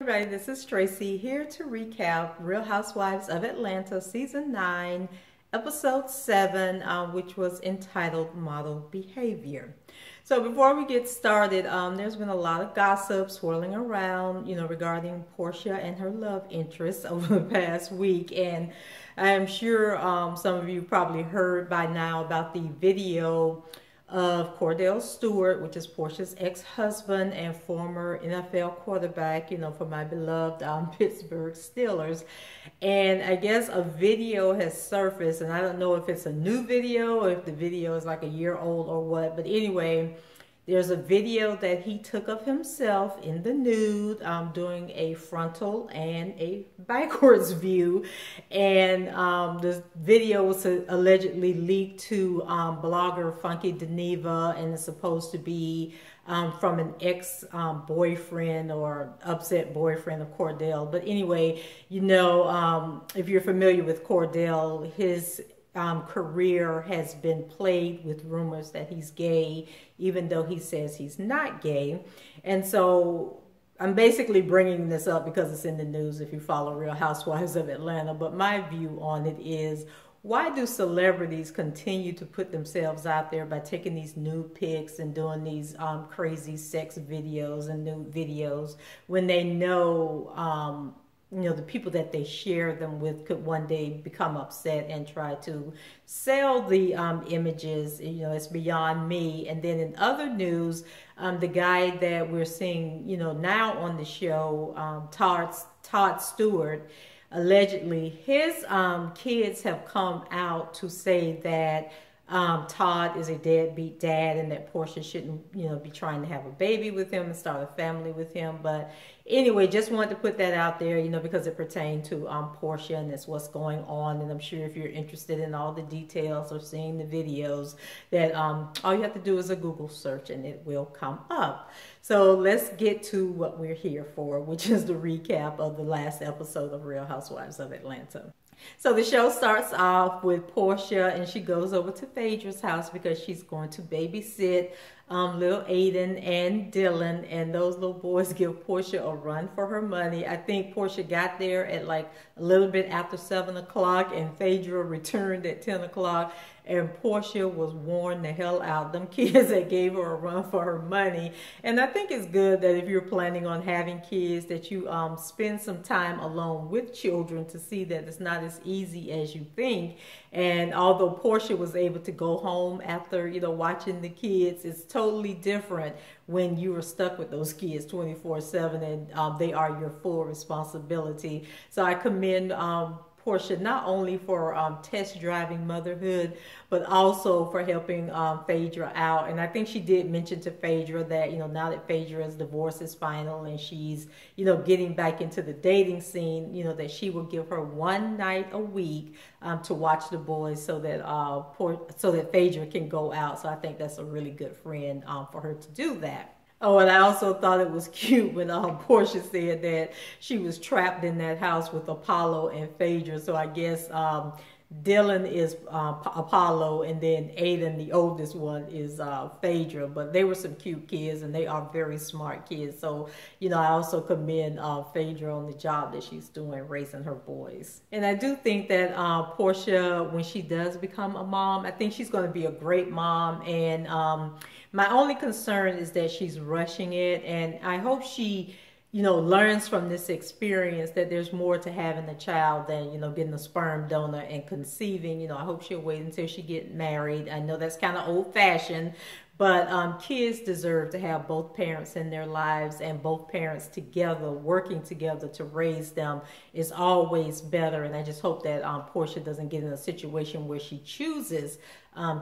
Everybody, this is Tracy here to recap Real Housewives of Atlanta Season 9, Episode 7, which was entitled Model Behavior. So before we get started, there's been a lot of gossip swirling around, regarding Porsha and her love interest over the past week. And I'm sure some of you probably heard by now about the video of Kordell Stewart, which is Porsha's ex-husband and former NFL quarterback, for my beloved Pittsburgh Steelers. And I guess a video has surfaced, and I don't know if it's a new video or if the video is like a year old or what, but anyway, there's a video that he took of himself in the nude, doing a frontal and a backwards view. And this video was allegedly leaked to blogger Funky Geneva, and it's supposed to be from an ex-boyfriend or upset boyfriend of Kordell. But anyway, if you're familiar with Kordell, his career has been plagued with rumors that he's gay, even though he says he's not gay. And so I'm basically bringing this up because it's in the news if you follow Real Housewives of Atlanta. But my view on it is, why do celebrities continue to put themselves out there by taking these nude pics and doing these crazy sex videos and nude videos when they know the people that they share them with could one day become upset and try to sell the images? It's beyond me. And then in other news, the guy that we're seeing, now on the show, Todd Stewart, allegedly his kids have come out to say that Todd is a deadbeat dad and that Porsha shouldn't, be trying to have a baby with him and start a family with him. But anyway, just wanted to put that out there, because it pertained to Porsha and that's what's going on. And I'm sure if you're interested in all the details or seeing the videos, that all you have to do is a Google search and it will come up. So let's get to what we're here for, which is the recap of the last episode of Real Housewives of Atlanta. So the show starts off with Porsha, and she goes over to Phaedra's house because she's going to babysit little Aiden and Dylan, and those little boys give Porsha a run for her money. I think Porsha got there at like a little bit after 7 o'clock, and Phaedra returned at 10 o'clock. And Porsha was worn the hell out. Them kids that gave her a run for her money. And I think it's good that if you're planning on having kids, that you spend some time alone with children to see that it's not as easy as you think. And although Porsha was able to go home after, watching the kids, it's totally different when you are stuck with those kids 24/7 and they are your full responsibility. So I commend Porsha not only for test driving motherhood, but also for helping Phaedra out. And I think she did mention to Phaedra that, now that Phaedra's divorce is final and she's, getting back into the dating scene, that she will give her one night a week to watch the boys so that Phaedra can go out. So I think that's a really good friend for her to do that. Oh, and I also thought it was cute when Porsha said that she was trapped in that house with Apollo and Phaedra. So I guess Dylan is Apollo, and then Aiden, the oldest one, is Phaedra. But they were some cute kids, and they are very smart kids. So, I also commend Phaedra on the job that she's doing raising her boys. And I do think that Porsha, when she does become a mom, I think she's going to be a great mom. And my only concern is that she's rushing it, and I hope she learns from this experience that there's more to having a child than, getting a sperm donor and conceiving. I hope she'll wait until she gets married. I know that's kind of old-fashioned, but kids deserve to have both parents in their lives, and both parents together, working together to raise them is always better. And I just hope that Porsha doesn't get in a situation where she chooses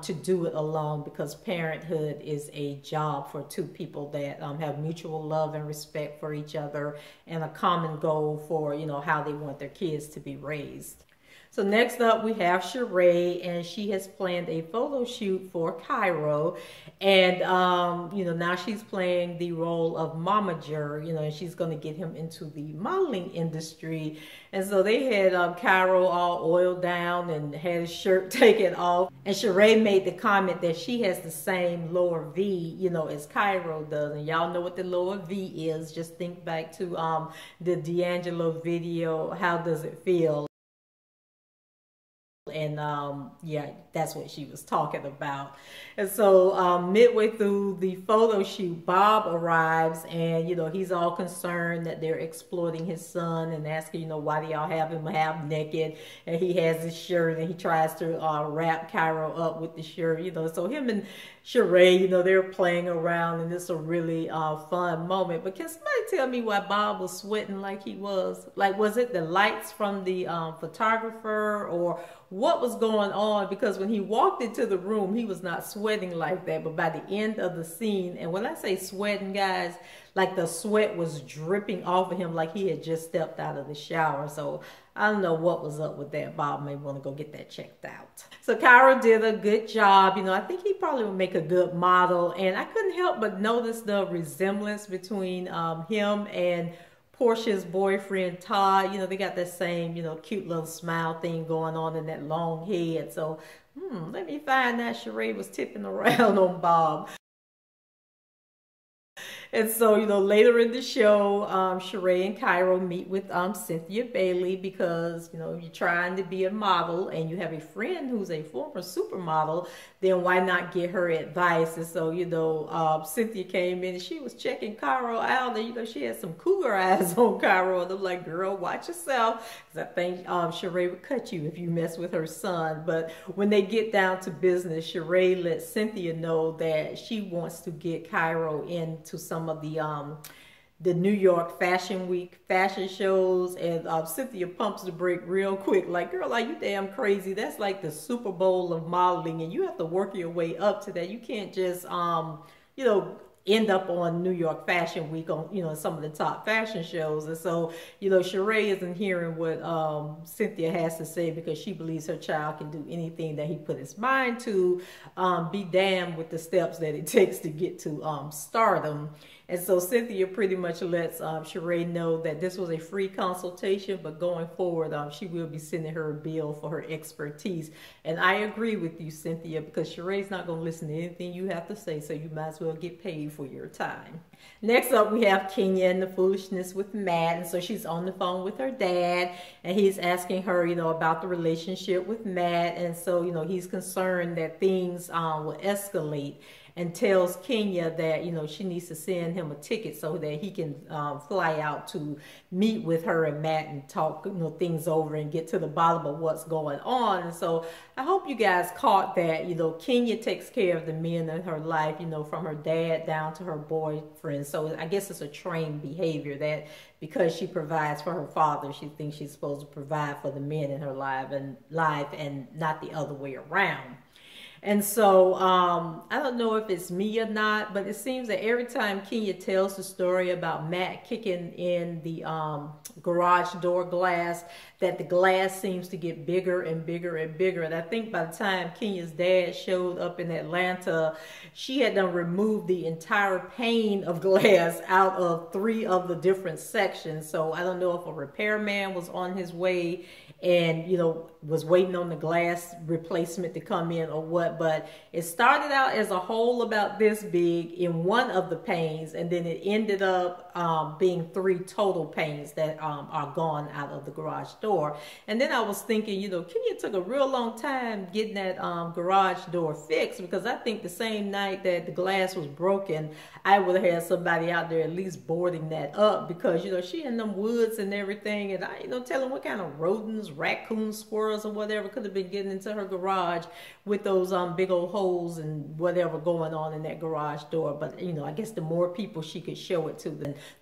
to do it alone, because parenthood is a job for two people that have mutual love and respect for each other and a common goal for, how they want their kids to be raised. So next up we have Sheree, and she has planned a photo shoot for Kairo. And, you know, now she's playing the role of momager, you know, and she's going to get him into the modeling industry. And so they had Kairo all oiled down and had his shirt taken off. And Sheree made the comment that she has the same lower V, you know, as Kairo does. And y'all know what the lower V is. Just think back to the D'Angelo video, How Does It Feel? And yeah, that's what she was talking about. And so midway through the photo shoot, Bob arrives, and you know, he's all concerned that they're exploiting his son and asking, you know, why do y'all have him half naked, and he has his shirt, and he tries to wrap Kairo up with the shirt, you know. So him and Sheree, you know, they're playing around, and it's a really fun moment. But can somebody tell me why Bob was sweating like he was? Like, was it the lights from the photographer, or what was going on? Because when he walked into the room, he was not sweating like that. But by the end of the scene, and when I say sweating, guys, like the sweat was dripping off of him like he had just stepped out of the shower. So I don't know what was up with that. Bob may want to go get that checked out. So Kairo did a good job. You know, I think he probably would make a good model. And I couldn't help but notice the resemblance between him and Porsha's boyfriend, Todd. You know, they got that same, you know, cute little smile thing going on in that long head. So, let me find that Sheree was tipping around on Bob. And so, you know, later in the show, Sheree and Kairo meet with Cynthia Bailey because, you know, you're trying to be a model and you have a friend who's a former supermodel, then why not get her advice? And so, you know, Cynthia came in and she was checking Kairo out, and, you know, she had some cougar eyes on Kairo, and I'm like, girl, watch yourself, because I think Sheree would cut you if you mess with her son. But when they get down to business, Sheree lets Cynthia know that she wants to get Kairo into some of the New York Fashion Week fashion shows, and Cynthia pumps the brake real quick, like, girl, are you damn crazy? That's like the Super Bowl of modeling, and you have to work your way up to that. You can't just you know, end up on New York Fashion Week on, you know, some of the top fashion shows. And so, you know, Sheree isn't hearing what Cynthia has to say, because she believes her child can do anything that he put his mind to. Be damned with the steps that it takes to get to stardom. And so Cynthia pretty much lets Sheree know that this was a free consultation, but going forward, she will be sending her a bill for her expertise. And I agree with you, Cynthia, because Sheree's not going to listen to anything you have to say, so you might as well get paid for your time. Next up, we have Kenya and the foolishness with Matt. And so she's on the phone with her dad, and he's asking her, you know, about the relationship with Matt. And so, you know, he's concerned that things will escalate, and tells Kenya that, you know, she needs to send him a ticket so that he can fly out to meet with her and Matt and talk, you know, things over and get to the bottom of what's going on. And so I hope you guys caught that, you know, Kenya takes care of the men in her life, you know, from her dad down to her boyfriend. So I guess it's a trained behavior that because she provides for her father, she thinks she's supposed to provide for the men in her life and not the other way around. And so I don't know if it's me or not, but it seems that every time Kenya tells the story about Matt kicking in the garage door glass, that the glass seems to get bigger and bigger and bigger. And I think by the time Kenya's dad showed up in Atlanta, she had done removed the entire pane of glass out of 3 of the different sections. So I don't know if a repairman was on his way and, you know, was waiting on the glass replacement to come in or what, but it started out as a hole about this big in one of the panes, and then it ended up being 3 total panes that are gone out of the garage door. And then I was thinking, you know, Kenya took a real long time getting that garage door fixed, because I think the same night that the glass was broken, I would have had somebody out there at least boarding that up, because, you know, she in them woods and everything, and I, you know, telling what kind of rodents, raccoons, squirrels, or whatever could have been getting into her garage with those big old holes and whatever going on in that garage door. But, you know, I guess the more people she could show it to,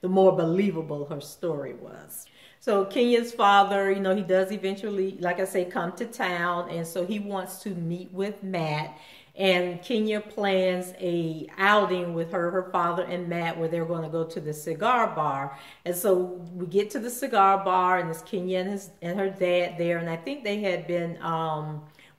the more believable her story was. So Kenya's father, you know, he does eventually, like I say, come to town, and so he wants to meet with Matt. And Kenya plans a outing with her father, and Matt, where they're going to go to the cigar bar. And so we get to the cigar bar, and it's Kenya and her dad there, and I think they had been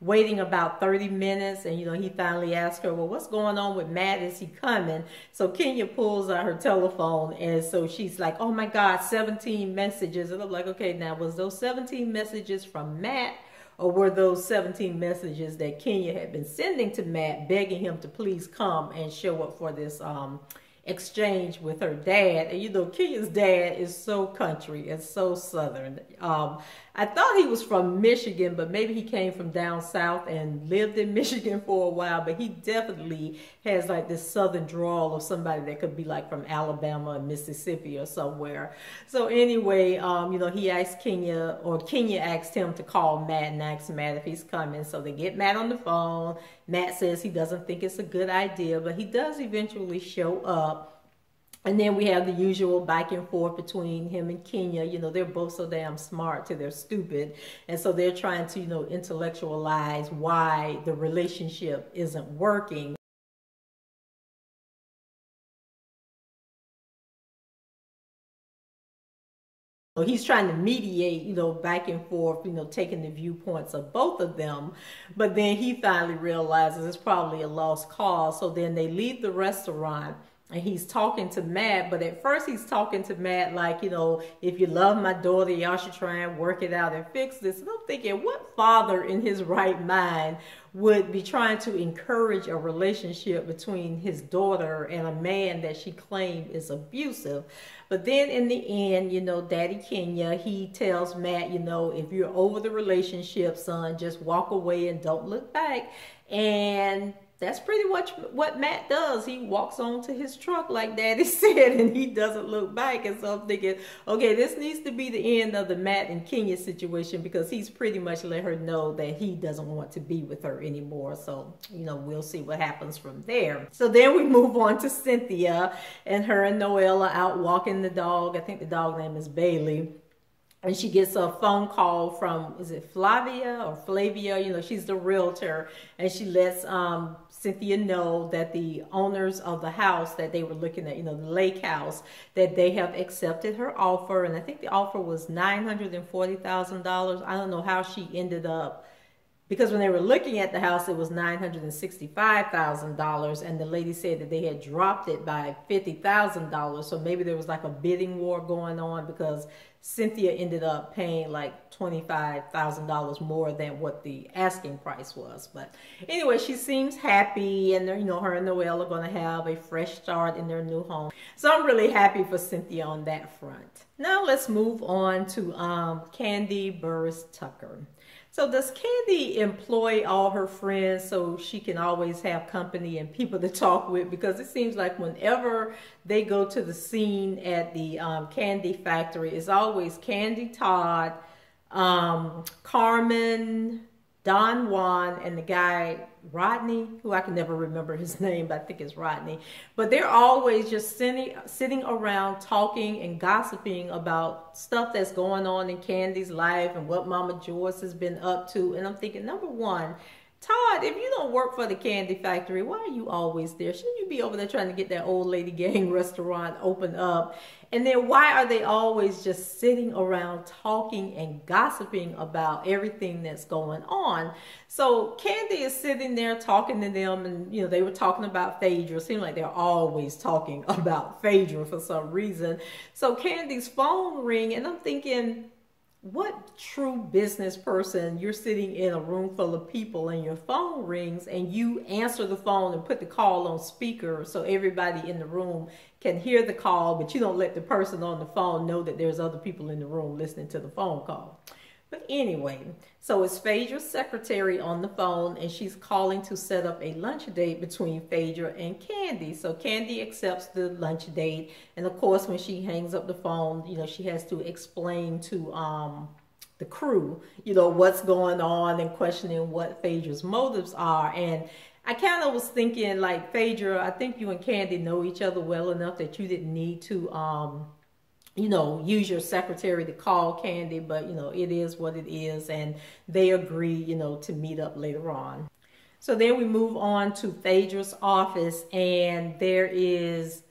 waiting about 30 minutes, and he finally asked her, well, what's going on with Matt? Is he coming? So Kenya pulls out her telephone, and so she's like, oh my God, 17 messages. And I'm like, okay, now was those 17 messages from Matt, or were those 17 messages that Kenya had been sending to Matt, begging him to please come and show up for this exchange with her dad? And Kenya's dad is so country and so southern. I thought he was from Michigan, but maybe he came from down south and lived in Michigan for a while. But he definitely has like this southern drawl of somebody that could be like from Alabama or Mississippi or somewhere. So anyway, he asked Kenya, or Kenya asked him to call Matt and ask Matt if he's coming. So they get Matt on the phone. Matt says he doesn't think it's a good idea, but he does eventually show up. And then we have the usual back and forth between him and Kenya. They're both so damn smart till they're stupid. And so they're trying to, intellectualize why the relationship isn't working. He's trying to mediate, back and forth, taking the viewpoints of both of them. But then he finally realizes it's probably a lost cause. So then they leave the restaurant. And he's talking to Matt, but at first he's talking to Matt like, if you love my daughter, y'all should try and work it out and fix this. And I'm thinking, what father in his right mind would be trying to encourage a relationship between his daughter and a man that she claimed is abusive? But then in the end, Daddy Kenya, he tells Matt, if you're over the relationship, son, just walk away and don't look back. And that's pretty much what Matt does. He walks on to his truck, like Daddy said, and he doesn't look back. And so I'm thinking, okay, this needs to be the end of the Matt and Kenya situation, because he's pretty much let her know that he doesn't want to be with her anymore. So, we'll see what happens from there. So then we move on to Cynthia, and her and Noelle are out walking the dog. I think the dog name is Bailey. And she gets a phone call from, is it Flavia or Flavia? She's the realtor. And she lets Cynthia know that the owners of the house that they were looking at, the lake house, that they have accepted her offer. And I think the offer was $940,000. I don't know how she ended up, because when they were looking at the house, it was $965,000, and the lady said that they had dropped it by $50,000. So maybe there was like a bidding war going on, because Cynthia ended up paying like $25,000 more than what the asking price was. But anyway, she seems happy, and her and Noelle are going to have a fresh start in their new home. So I'm really happy for Cynthia on that front. Now let's move on to Kandi Burris Tucker. So does Kandi employ all her friends so she can always have company and people to talk with? Because it seems like whenever they go to the scene at the candy factory, it's always Kandi, Todd, Carmen, Don Juan, and the guy Rodney, who I can never remember his name, but I think it's Rodney. But they're always just sitting around talking and gossiping about stuff that's going on in Kandi's life and what Mama Joyce has been up to. And I'm thinking, number one, Todd, if you don't work for the candy factory, why are you always there? Shouldn't you be over there trying to get that old lady gang restaurant open up? And then why are they always just sitting around talking and gossiping about everything that's going on? So Kandi is sitting there talking to them, and they were talking about Phaedra. It seemed like they're always talking about Phaedra for some reason. So Kandi's phone rang, and I'm thinking, what true business person, you're sitting in a room full of people and your phone rings and you answer the phone and put the call on speaker so everybody in the room can hear the call, but you don't let the person on the phone know that there's other people in the room listening to the phone call. But anyway, so it's Phaedra's secretary on the phone, and she's calling to set up a lunch date between Phaedra and Kandi. So Kandi accepts the lunch date, and of course when she hangs up the phone, she has to explain to the crew, what's going on, and questioning what Phaedra's motives are. And I kind of was thinking, like, Phaedra, I think you and Kandi know each other well enough that you didn't need to use your secretary to call Kandi, but it is what it is, and they agree, to meet up later on. So then we move on to Phaedra's office, and there is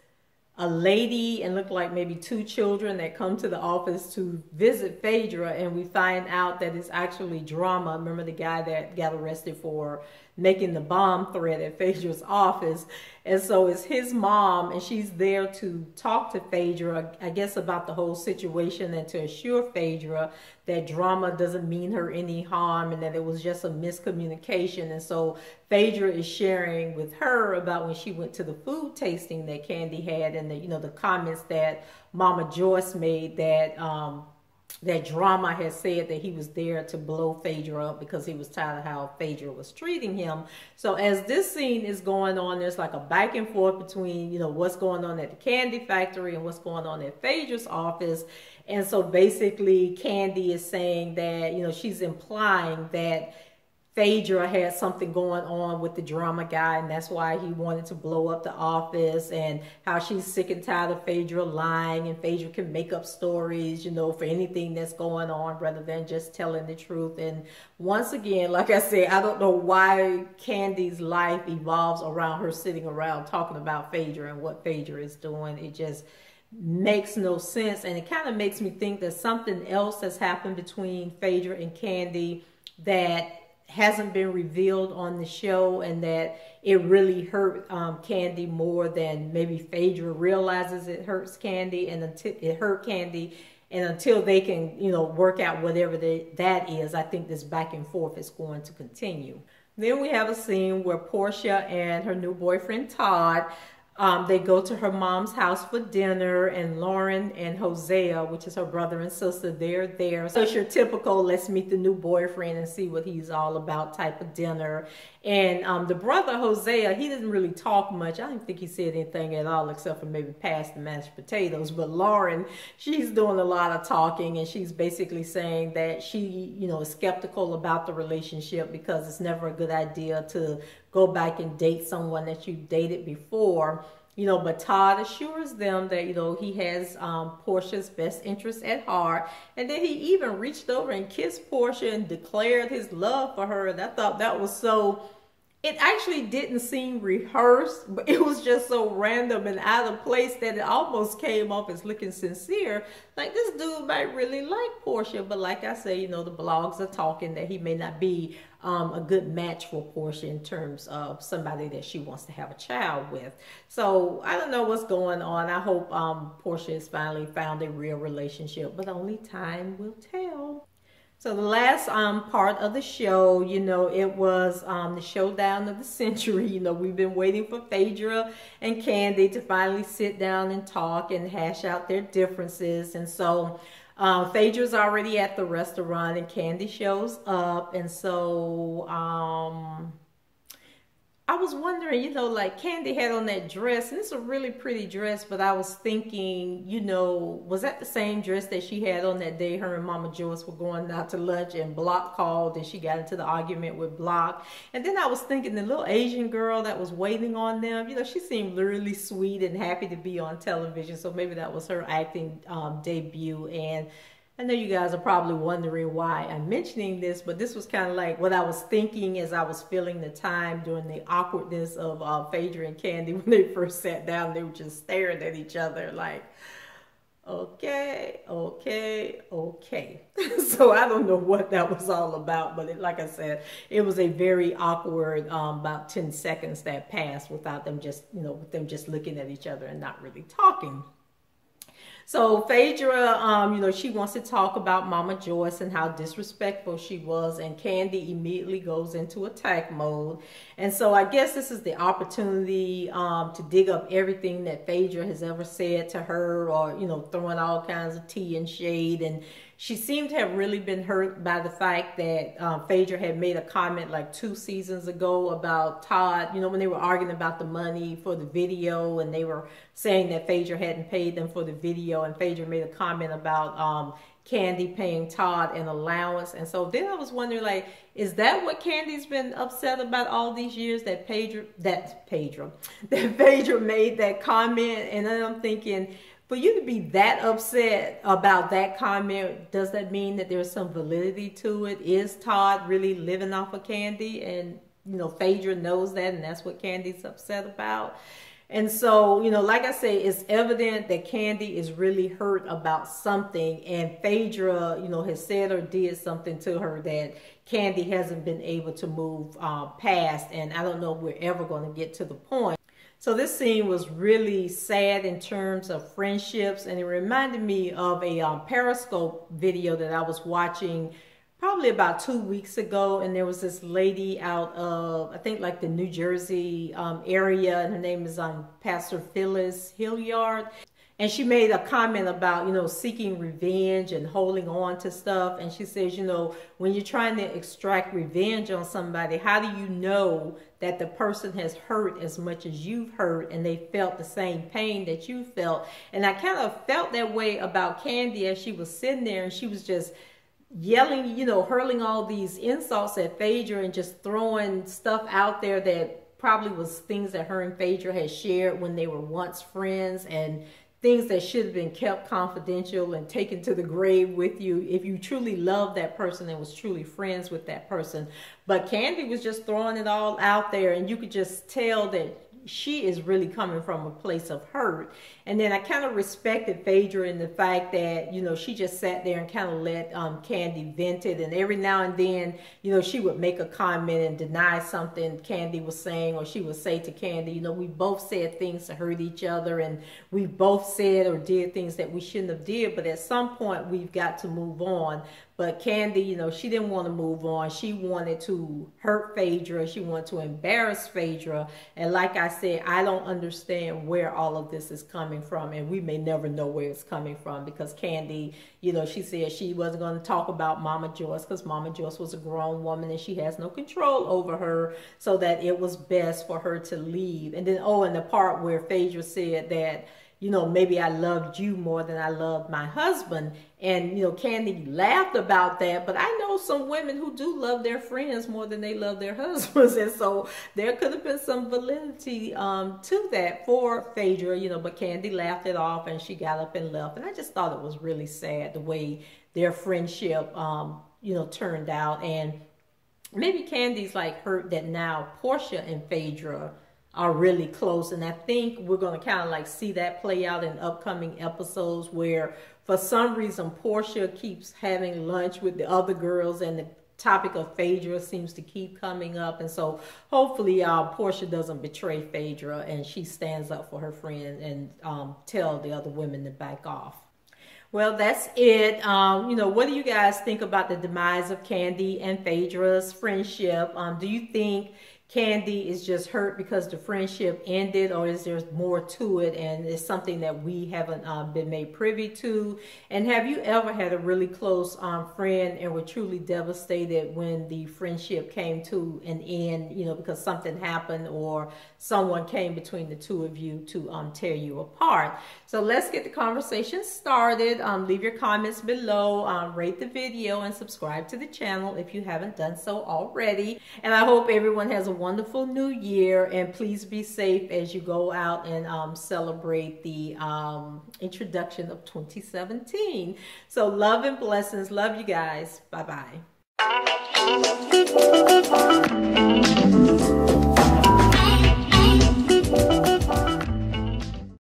a lady and look like maybe two children that come to the office to visit Phaedra, and we find out that it's actually Drama. Remember the guy that got arrested for making the bomb threat at Phaedra's office? And so it's his mom, and she's there to talk to Phaedra, I guess, about the whole situation and to assure Phaedra that Drama doesn't mean her any harm and that it was just a miscommunication. And so Phaedra is sharing with her about when she went to the food tasting that Kandi had, and the comments that Mama Joyce made that that Drama had said that he was there to blow Phaedra up because he was tired of how Phaedra was treating him. So as this scene is going on, there's like a back and forth between, what's going on at the candy factory and what's going on at Phaedra's office. And so basically Kandi is saying that, she's implying that Phaedra had something going on with the Drama guy, and that's why he wanted to blow up the office, and how she's sick and tired of Phaedra lying, and Phaedra can make up stories, for anything that's going on rather than just telling the truth. And once again, like I said, I don't know why Kandi's life evolves around her sitting around talking about Phaedra and what Phaedra is doing. It just makes no sense, and it kind of makes me think that something else has happened between Phaedra and Kandi that hasn't been revealed on the show, and that it really hurt Kandi more than maybe Phaedra realizes it hurts Kandi, and until it hurt Kandi, and until they can work out whatever that is, I think this back and forth is going to continue. Then we have a scene where Porsha and her new boyfriend Todd, they go to her mom's house for dinner, and Lauren and Hosea, which is her brother and sister, they're there. So it's your typical let's meet the new boyfriend and see what he's all about type of dinner. And the brother Hosea, he didn't really talk much. I don't think he said anything at all except for maybe pass the mashed potatoes. But Lauren, she's doing a lot of talking, and she's basically saying that she, is skeptical about the relationship because it's never a good idea to go back and date someone that you dated before. But Todd assures them that, he has Porsha's best interest at heart. And then he even reached over and kissed Porsha and declared his love for her. And I thought that was so, it actually didn't seem rehearsed, but it was just so random and out of place that it almost came off as looking sincere. Like, this dude might really like Porsha, but like I say, the blogs are talking that he may not be a good match for Porsha in terms of somebody that she wants to have a child with. So I don't know what's going on. I hope Porsha has finally found a real relationship, but only time will tell. So the last part of the show, it was the showdown of the century. We've been waiting for Phaedra and Kandi to finally sit down and talk and hash out their differences. And so Phaedra's already at the restaurant, and Kandi shows up. And so I was wondering, like Kandi had on that dress, and it's a really pretty dress, but I was thinking, was that the same dress that she had on that day her and Mama Joyce were going out to lunch, and Block called and she got into the argument with Block? And then I was thinking the little Asian girl that was waiting on them, she seemed really sweet and happy to be on television, so maybe that was her acting debut. And I know you guys are probably wondering why I'm mentioning this, but this was kind of like what I was thinking as I was feeling the time during the awkwardness of Phaedra and Kandi when they first sat down. They were just staring at each other like, okay. So I don't know what that was all about, but like I said, it was a very awkward about 10 seconds that passed without them just, with them just looking at each other and not really talking. So Phaedra, she wants to talk about Mama Joyce and how disrespectful she was, and Kandi immediately goes into attack mode. And so I guess this is the opportunity to dig up everything that Phaedra has ever said to her, or, throwing all kinds of tea and shade. And she seemed to have really been hurt by the fact that Phaedra had made a comment like 2 seasons ago about Todd, when they were arguing about the money for the video, and they were saying that Phaedra hadn't paid them for the video, and Phaedra made a comment about Kandi paying Todd an allowance. And so then I was wondering, like, is that what Kandi's been upset about all these years, that Phaedra made that comment? And then I'm thinking, for you to be that upset about that comment, does that mean that there's some validity to it? Is Todd really living off of Kandi? And Phaedra knows that, and that's what Kandi's upset about. And so, like I say, it's evident that Kandi is really hurt about something, and Phaedra, has said or did something to her that Kandi hasn't been able to move past, and I don't know if we're ever going to get to the point. So this scene was really sad in terms of friendships, and it reminded me of a Periscope video that I was watching probably about 2 weeks ago, and there was this lady out of, I think, like the New Jersey area, and her name is Pastor Phyllis Hilliard. And she made a comment about, seeking revenge and holding on to stuff. And she says, when you're trying to extract revenge on somebody, how do you know that the person has hurt as much as you've hurt and they felt the same pain that you felt? And I kind of felt that way about Kandi as she was sitting there, and she was just yelling, hurling all these insults at Phaedra and just throwing stuff out there that probably was things that her and Phaedra had shared when they were once friends, and things that should have been kept confidential and taken to the grave with you if you truly loved that person and was truly friends with that person. But Kandi was just throwing it all out there, and you could just tell that she is really coming from a place of hurt. And then I kind of respected Phaedra in the fact that, she just sat there and kind of let Kandi vent it. And every now and then, she would make a comment and deny something Kandi was saying, or she would say to Kandi, we both said things to hurt each other, and we both said or did things that we shouldn't have did. But at some point, we've got to move on. But Kandi, she didn't want to move on. She wanted to hurt Phaedra. She wanted to embarrass Phaedra. And like I said, I don't understand where all of this is coming from. And we may never know where it's coming from, because Kandi, she said she wasn't going to talk about Mama Joyce because Mama Joyce was a grown woman and she has no control over her, so that it was best for her to leave. And then, and the part where Phaedra said that, maybe I loved you more than I loved my husband. And, Kandi laughed about that. But I know some women who do love their friends more than they love their husbands. And so there could have been some validity to that for Phaedra, but Kandi laughed it off and she got up and left. And I just thought it was really sad the way their friendship, turned out. And maybe Kandi's like hurt that now Porsha and Phaedra are really close, and I think we're going to kind of like see that play out in upcoming episodes, where for some reason Porsha keeps having lunch with the other girls and the topic of Phaedra seems to keep coming up. And so hopefully Porsha doesn't betray Phaedra and she stands up for her friend and tell the other women to back off. Well, that's it. What do you guys think about the demise of Kandi and Phaedra's friendship? Do you think Kandi is just hurt because the friendship ended, or is there more to it and it's something that we haven't been made privy to? And have you ever had a really close friend and were truly devastated when the friendship came to an end, because something happened or someone came between the two of you to tear you apart? So let's get the conversation started. Leave your comments below, rate the video, and subscribe to the channel if you haven't done so already. And I hope everyone has a wonderful new year, and please be safe as you go out and celebrate the introduction of 2017. So love and blessings. Love you guys. Bye-bye.